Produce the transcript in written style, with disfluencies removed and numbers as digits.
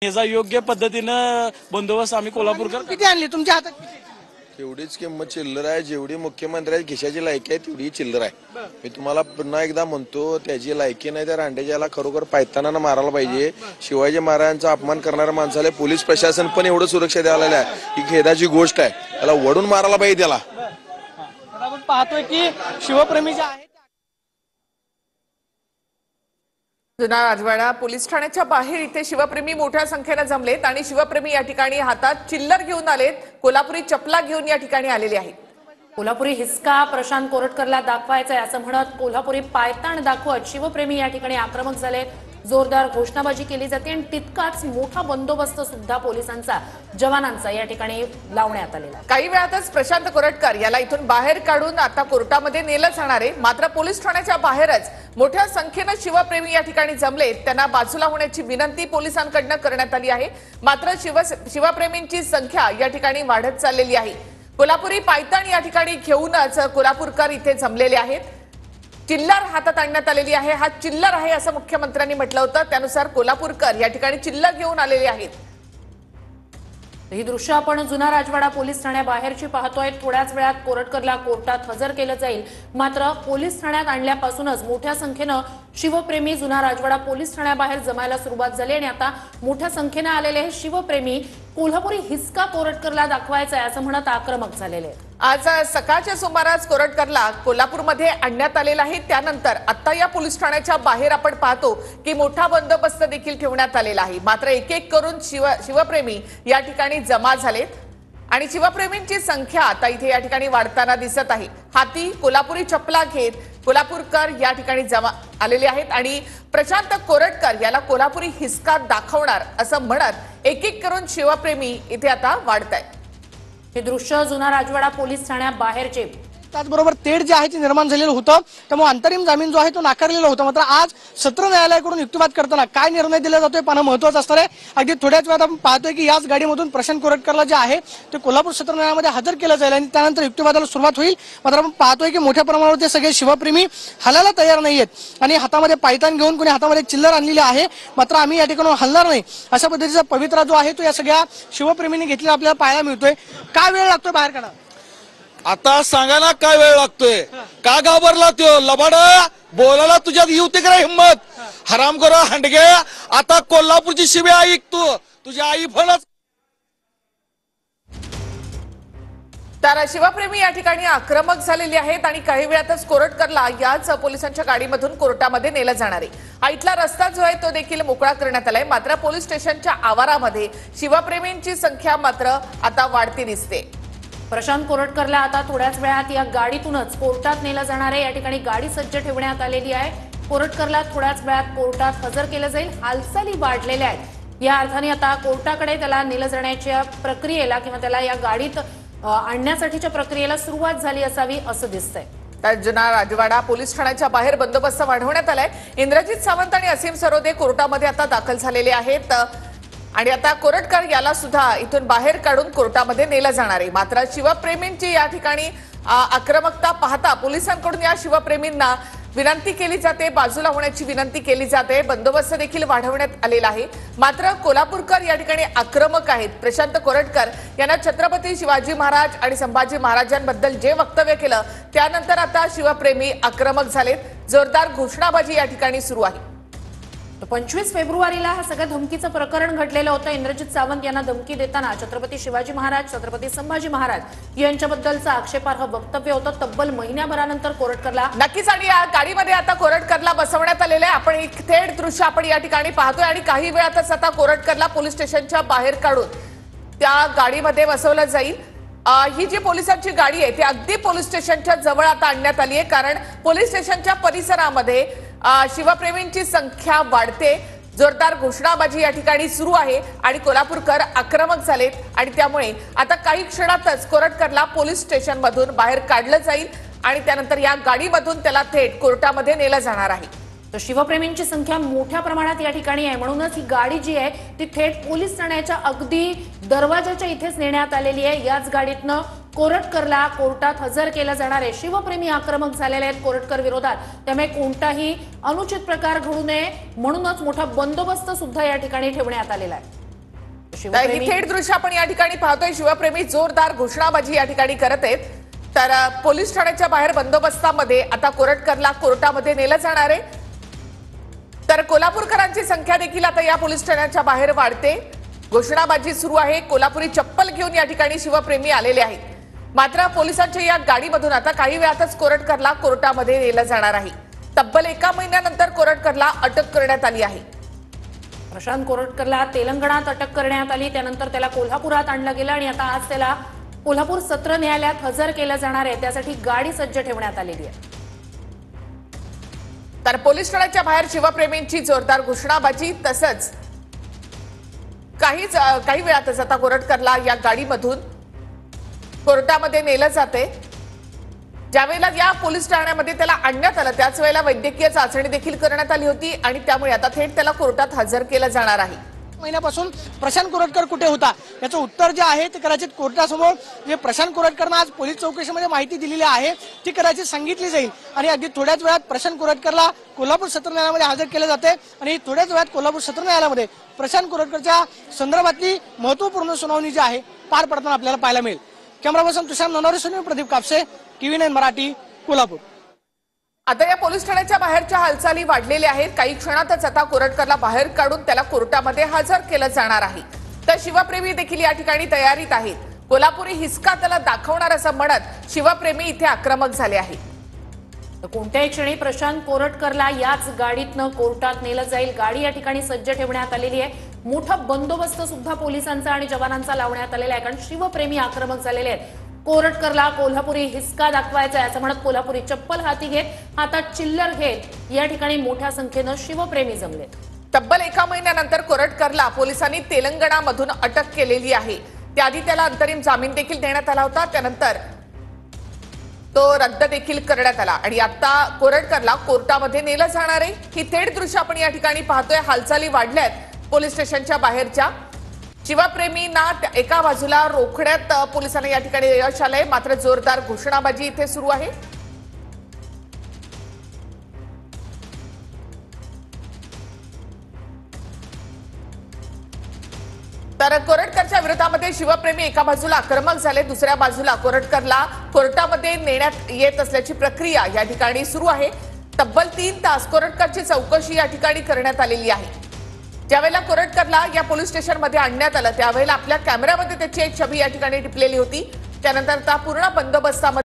याचा योग्य पद्धतीनं बंदोबस्त आम्ही कोल्हापूरकर किती आणली तुमच्या हातात किती? तेवढीच किंमत चिल्लर आहे, जेवढी मुख्यमंत्र्याची खिशाची लायकी आहे तेवढी चिल्लर आहे। मी तुम्हाला पुन्हा एकदा म्हणतो, त्याची लायकी नाही तर अंड्याच्याला खरोखर पायताना मारायला पाहिजे। शिवाजी महाराजांचा अपमान करणाऱ्या माणसाला पोलीस प्रशासन पण एवढं सुरक्षा द्यायला आहे ही खेदाची गोष्ट आहे। त्याला वडून मारायला पाहिजे त्याला। आपण पाहतोय की शिवप्रेमी जे आहेत जुना राजवाडा पोलीस ठाण्याच्या बाहेर इथे शिवप्रेमी मोठ्या संख्येने जमलेत आणि शिवप्रेमी या ठिकाणी हातात चिल्लर घेऊन आलेत, कोल्हापुरी चपला घेऊन या ठिकाणी आलेले आहेत। कोल्हापुरी हिसका प्रशांत कोरटकरला दाखवायचा आहे असं म्हणत कोल्हापुरी पायताण दाखवत शिवप्रेमी या ठिकाणी आक्रमक झाले। जोरदार घोषणाबाजी केली जाते आणि तितकाच मोठा बंदोबस्त सुद्धा पोलिसांचा जवानांचा या ठिकाणी लावण्यात आलेला आहे। काही वेळातच प्रशांत कोरटकर याला इथून बाहेर काढून आता कोर्टामध्ये नेलं जाणार आहे। मात्र पोलीस ठाण्याच्या बाहेरच मोठ्या संख्येने शिवप्रेमी या ठिकाणी जमलेत, त्यांना बाजूला होण्याची विनंती पोलिसांकडून करण्यात आली आहे। मात्र शिवप्रेमींची संख्या या ठिकाणी वाढत चाललेली आहे। कोल्हापुरी पायताण या ठिकाणी घेऊनच कोल्हापूरकर इथे जमलेले आहेत। चिल्लर हातात आणण्यात आलेली आहे, हा चिल्लर आहे असं मुख्यमंत्र्यांनी म्हटलं होतं, त्यानुसार कोल्हापूरकर या ठिकाणी चिल्लर घेऊन आलेले आहेत। ही दृश्य आपण जुना राजवाडा पोलीस ठाण्याबाहेरची पाहतोय। थोड्याच वेळात कोरटकरला कोर्टात हजर केलं जाईल। मात्र पोलीस ठाण्यात आणल्यापासूनच मोठ्या संख्येनं शिवप्रेमी जुना राजवाडा पोलीस ठाण्याबाहेर जमायला सुरुवात झाली आणि आता मोठ्या संख्येनं आलेले हे शिवप्रेमी कोल्हापुरी हिसका कोरटकरला दाखवायचा आहे असं म्हणत आक्रमक झालेले आहेत। आज सकाळच्या सुमारास कोरटकरला कोल्हापूरमध्ये आणण्यात आलेला आहे। त्यानंतर आता या पोलीस ठाण्याच्या बाहेर आपण पाहतो की मोठा बंदोबस्त देखील ठेवण्यात आलेला आहे। मात्र एक एक करून शिवप्रेमी या ठिकाणी जमा झालेत आणि शिवप्रेमींची संख्या आता इथे या ठिकाणी वाढताना दिसत आहे। हाती कोल्हापुरी चपला घेत कोल्हापूरकर या ठिकाणी जमा आलेले आहेत आणि प्रशांत कोरटकर याला कोल्हापुरी हिसका दाखवणार असं म्हणत एक एक करून शिवप्रेमी इथे आता वाढत आहेत। हे दृश्य जुना राजवाडा पोलीस ठाण्याबाहेरचे। त्याचबरोबर तेढ जे आहे ते निर्माण झालेलं होतं, त्यामुळे अंतरिम जामीन जो आहे तो नाकारलेला होता। मात्र आज सत्र न्यायालयाकडून युक्तिवाद करताना काय निर्णय दिला जातोय पाहणं महत्त्वाचं असणार आहे। अगदी थोड्याच वेळात आपण पाहतोय की याच गाडीमधून प्रशांत कोरटकरला जे आहे ते कोल्हापूर सत्र न्यायालयामध्ये हजर केलं जाईल आणि त्यानंतर युक्तिवादाला सुरुवात होईल। मात्र आपण पाहतोय की मोठ्या प्रमाणावर ते सगळे शिवप्रेमी हलायला तयार नाहीयेत आणि हातामध्ये पायतान घेऊन कोणी हातामध्ये चिल्लर आणलेली आहे। मात्र आम्ही या ठिकाणी हलणार नाही अशा पद्धतीचा पवित्रा जो आहे तो या सगळ्या शिवप्रेमींनी घेतलेला आपल्याला पाहायला मिळतोय। काय वेळ लागतोय बाहेर काढा? आता सांगायला काय वेळ लागतोय? का घाबरला तो लबाड? बोलायला तुझ्यात येऊते का हिंमत? हराम करो हंडगे, आता कोल्हापूरची शिबी ऐक तू, तुझी आई फणच। तर शिवप्रेमी या ठिकाणी आक्रमक झालेले आहेत आणि काही वेळातच कोरटकरला याच पोलिसांच्या गाडीमधून कोर्टामध्ये नेलं जाणार आहे। हा इथला रस्ता जो आहे तो देखील मोकळा करण्यात आलाय। मात्र पोलीस स्टेशनच्या आवारामध्ये शिवप्रेमींची संख्या मात्र आता वाढती दिसते। प्रशांत कोरटकरला आता थोड्याच वेळात या गाडीतूनच कोर्टात नेलं जाणार आहे। या ठिकाणी गाडी सज्ज ठेवण्यात आलेली आहे। कोरटकरला थोड्याच वेळात कोर्टात हजर केलं जाईल। हालचाली वाढलेल्या आहेत, या अर्थाने आता कोर्टाकडे त्याला नेलं जाण्याच्या प्रक्रियेला किंवा त्याला या गाडीत आणण्यासाठीच्या प्रक्रियेला सुरुवात झाली असावी असं दिसतंय। तर जुना राजवाडा पोलीस ठाण्याच्या बाहेर बंदोबस्त वाढवण्यात आलाय। इंद्रजित सावंत आणि असीम सरोदे कोर्टामध्ये आता दाखल झालेले आहेत आणि आता कोरटकर याला सुद्धा इथून बाहेर काढून कोर्टामध्ये नेलं जाणार आहे। मात्र शिवप्रेमींची या ठिकाणी आक्रमकता पाहता पोलिसांकडून या शिवप्रेमींना विनंती केली जाते, बाजूला होण्याची विनंती केली जाते। बंदोबस्त देखील वाढवण्यात आलेला आहे। मात्र कोल्हापूरकर या ठिकाणी आक्रमक आहेत। प्रशांत कोरटकर यांना छत्रपती शिवाजी महाराज आणि संभाजी महाराजांबद्दल जे वक्तव्य केलं त्यानंतर आता शिवप्रेमी आक्रमक झालेत। जोरदार घोषणाबाजी या ठिकाणी सुरू आहे। 25 फेब्रुवारीला हा सगळं धमकीचं प्रकरण घडलेलं होतं। इंद्रजित सावंत यांना धमकी देताना छत्रपती शिवाजी महाराज, छत्रपती संभाजी महाराज यांच्याबद्दलचं आक्षेपार्ह वक्तव्य होतं। तब्बल महिन्याभरानंतर कोरटकरला नक्कीच आणि या गाडीमध्ये आता कोरटकरला बसवण्यात आलेलं आहे। आपण एक थेट दृश्य आपण या ठिकाणी पाहतोय आणि काही वेळातच आता कोरटकरला पोलीस स्टेशनच्या बाहेर काढून त्या गाडीमध्ये बसवलं जाईल। ही जी पोलिसांची गाडी आहे ती अगदी पोलीस स्टेशनच्या जवळ आता आणण्यात आली आहे, कारण पोलीस स्टेशनच्या परिसरामध्ये शिवप्रेमींची संख्या वाढते। जोरदार घोषणाबाजी या ठिकाणी सुरू आहे आणि कोल्हापूरकर आक्रमक झालेत आणि त्यामुळे आता काही क्षणातच कोरटकरला पोलीस स्टेशनमधून बाहेर काढलं जाईल आणि त्यानंतर या गाडीमधून त्याला थेट कोर्टामध्ये नेलं जाणार आहे। तर शिवप्रेमींची संख्या मोठ्या प्रमाणात या ठिकाणी आहे, म्हणूनच ही गाडी जी आहे ती थेट पोलीस ठाण्याच्या अगदी दरवाजाच्या इथेच नेण्यात आलेली आहे। याच गाडीतनं कोरटकरला कोर्टात हजर केलं जाणार आहे। शिवप्रेमी आक्रमक झालेले आहेत कोरटकर विरोधात, त्यामुळे कोणताही अनुचित प्रकार घडू नये म्हणूनच मोठा बंदोबस्त सुद्धा या ठिकाणी ठेवण्यात आलेला आहे। तर ही शिवप्रेमी थेट दृश्य आपण या ठिकाणी पाहतोय. शिवप्रेमी जोरदार घोषणाबाजी या ठिकाणी करत आहेत. तर पोलीस ठाण्याच्या बाहेर बंदोबस्तामध्ये आता कोरटकरला कोर्टामध्ये नेलं जाणार आहे. तर कोल्हापूरकरांची संख्या देखील आता या पोलीस ठाण्याच्या बाहेर वाढते. घोषणाबाजी सुरू आहे. कोल्हापुरी चप्पल घेऊन या ठिकाणी शिवप्रेमी आलेले आहेत. मात्र पोलिसांच्या या गाडीमधून आता काही वेळातच कोरटकरला कोर्टामध्ये नेलं जाणार आहे. तब्बल 1 महिन्यानंतर कोरटकरला अटक करण्यात आली आहे. प्रशांत कोरटकरला तेलंगणात अटक करण्यात आली. त्यानंतर त्याला कोल्हापुरात आणलं गेलं आणि आता आज त्याला कोल्हापूर सत्र न्यायालयात हजर केलं जाणार आहे. त्यासाठी गाडी सज्ज ठेवण्यात आलेली आहे. तर पोलीस ठाण्याच्या बाहेर शिवप्रेमींची जोरदार घोषणाबाजी. तसंच काही वेळातच आता कोरटकरला या गाडीमधून कोर्टामध्ये नेलं जाते. ज्यावेळेला या पोलीस ठाण्यामध्ये त्याला आणण्यात आलं त्याच वेळेला वैद्यकीय चाचणी देखील करण्यात आली होती आणि त्यामुळे आता थेट त्याला कोर्टात हजर केलं जाणार आहे. महिन्यापासून प्रशांत कोरटकर कुठे होता याचं उत्तर जे आहे ते कदाचित कोर्टासमोर जे प्रशांत कोरटकरनं आज पोलीस चौकशीमध्ये माहिती दिलेली आहे ती कदाचित सांगितली जाईल आणि अगदी थोड्याच वेळात प्रशांत कोरटकरला कोल्हापूर सत्र न्यायालयामध्ये हजर केले जाते आणि थोड्याच वेळात कोल्हापूर सत्र न्यायालयामध्ये प्रशांत कोरटकरच्या संदर्भातली महत्वपूर्ण सुनावणी जी आहे पार पडताना आपल्याला पाहायला मिळेल. कॅमेरा पर्सन तुषार नवरे, प्रदीप कापसे, TV9 मराठी, कोल्हापूर. आता या पोलीस ठाण्याच्या बाहेरच्या हालचाली वाढलेल्या आहेत. काही क्षणातच आता कोरटकरला बाहेर काढून त्याला कोर्टामध्ये हजर केलं जाणार आहे. तर शिवप्रेमी देखील या ठिकाणी तयारीत आहेत. कोल्हापुरी हिसका त्याला दाखवणार असं म्हणत शिवप्रेमी इथे आक्रमक झाले आहेत. तर कोणत्याही क्षणी प्रशांत कोरटकरला याच गाडीतनं कोर्टात नेलं जाईल. गाडी या ठिकाणी सज्ज ठेवण्यात आलेली आहे. मोठा बंदोबस्त सुद्धा पोलिसांचा आणि जवानांचा लावण्यात आलेला आहे. कारण शिवप्रेमी आक्रमक झालेले आहेत. कोरटकरला कोल्हापुरी हिसका दाखवायचा आहे असं म्हणत कोल्हापुरी चप्पल हाती घेत, हातात चिल्लर घेत या ठिकाणी मोठ्या संख्येनं शिवप्रेमी जमलेत. तब्बल 1 महिन्यानंतर कोरटकरला पोलिसांनी तेलंगणामधून अटक केलेली आहे. त्याआधी त्याला अंतरिम जामीन देखील देण्यात आला होता. त्यानंतर तो रद्द देखील करण्यात आला आणि आता कोरटकरला कोर्टामध्ये नेलं जाणार आहे. ही थेट दृश्य आपण या ठिकाणी पाहतोय. हालचाली वाढल्यात पोलीस स्टेशनच्या बाहेरच्या. शिवप्रेमींना एका बाजूला रोखण्यात पोलिसांना या ठिकाणी यश आलंय. मात्र जोरदार घोषणाबाजी इथे सुरू आहे. तर कोरटकरच्या विरोधामध्ये शिवप्रेमी एका बाजूला आक्रमक झाले, दुसऱ्या बाजूला कोरटकरला कोर्टामध्ये नेण्यात येत असल्याची प्रक्रिया या ठिकाणी सुरू आहे. तब्बल 3 तास कोरटकरची चौकशी या ठिकाणी करण्यात आलेली आहे. ज्यावेळेला कोरटकरला या पोलीस स्टेशनमध्ये आणण्यात आलं त्यावेळेला आपल्या कॅमेऱ्यामध्ये त्याची एक छबी या ठिकाणी टिपलेली होती. त्यानंतर पूर्ण बंदोबस्तामध्ये